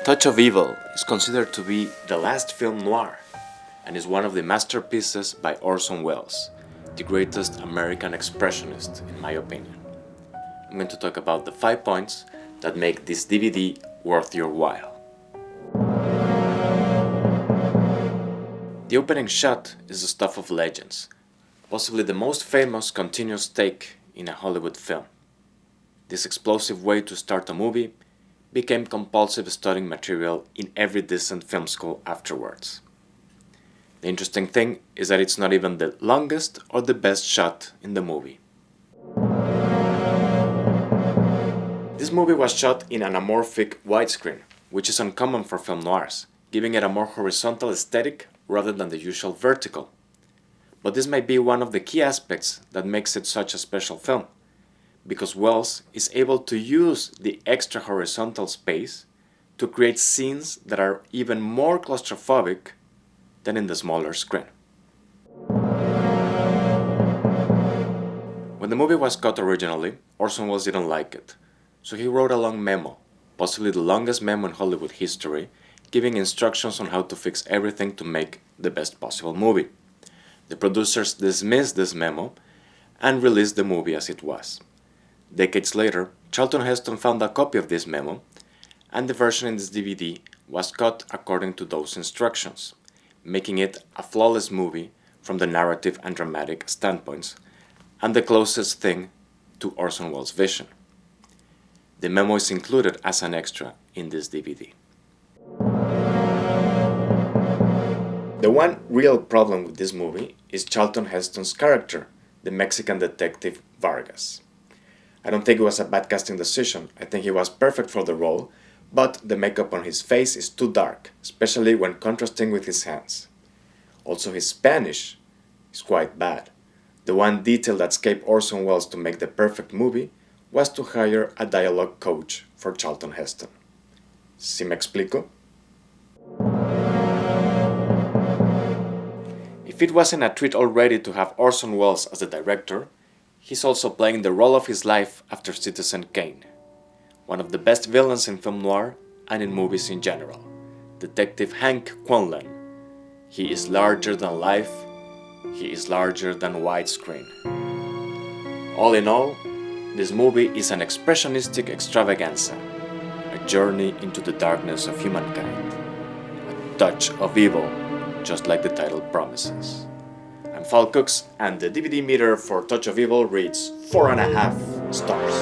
Touch of Evil is considered to be the last film noir and is one of the masterpieces by Orson Welles, the greatest American expressionist in my opinion. I'm going to talk about the 5 points that make this DVD worth your while. The opening shot is the stuff of legends, possibly the most famous continuous take in a Hollywood film. This explosive way to start a movie became compulsive studying material in every decent film school afterwards. The interesting thing is that it's not even the longest or the best shot in the movie. This movie was shot in anamorphic widescreen, which is uncommon for film noirs, giving it a more horizontal aesthetic rather than the usual vertical. But this might be one of the key aspects that makes it such a special film, because Welles is able to use the extra horizontal space to create scenes that are even more claustrophobic than in the smaller screen. When the movie was cut originally, Orson Welles didn't like it, so he wrote a long memo, possibly the longest memo in Hollywood history, giving instructions on how to fix everything to make the best possible movie. The producers dismissed this memo and released the movie as it was. Decades later, Charlton Heston found a copy of this memo, and the version in this DVD was cut according to those instructions, making it a flawless movie from the narrative and dramatic standpoints, and the closest thing to Orson Welles' vision. The memo is included as an extra in this DVD. The one real problem with this movie is Charlton Heston's character, the Mexican detective Vargas. I don't think it was a bad casting decision. I think he was perfect for the role, but the makeup on his face is too dark, especially when contrasting with his hands. Also, his Spanish is quite bad. The one detail that escaped Orson Welles to make the perfect movie was to hire a dialogue coach for Charlton Heston. ¿Sí me explico? If it wasn't a treat already to have Orson Welles as the director, he's also playing the role of his life after Citizen Kane, one of the best villains in film noir and in movies in general, Detective Hank Quinlan. He is larger than life, he is larger than widescreen. All in all, this movie is an expressionistic extravaganza, a journey into the darkness of humankind, a touch of evil, just like the title promises. I'm Falcux, and the DVD meter for Touch of Evil reads 4.5 stars.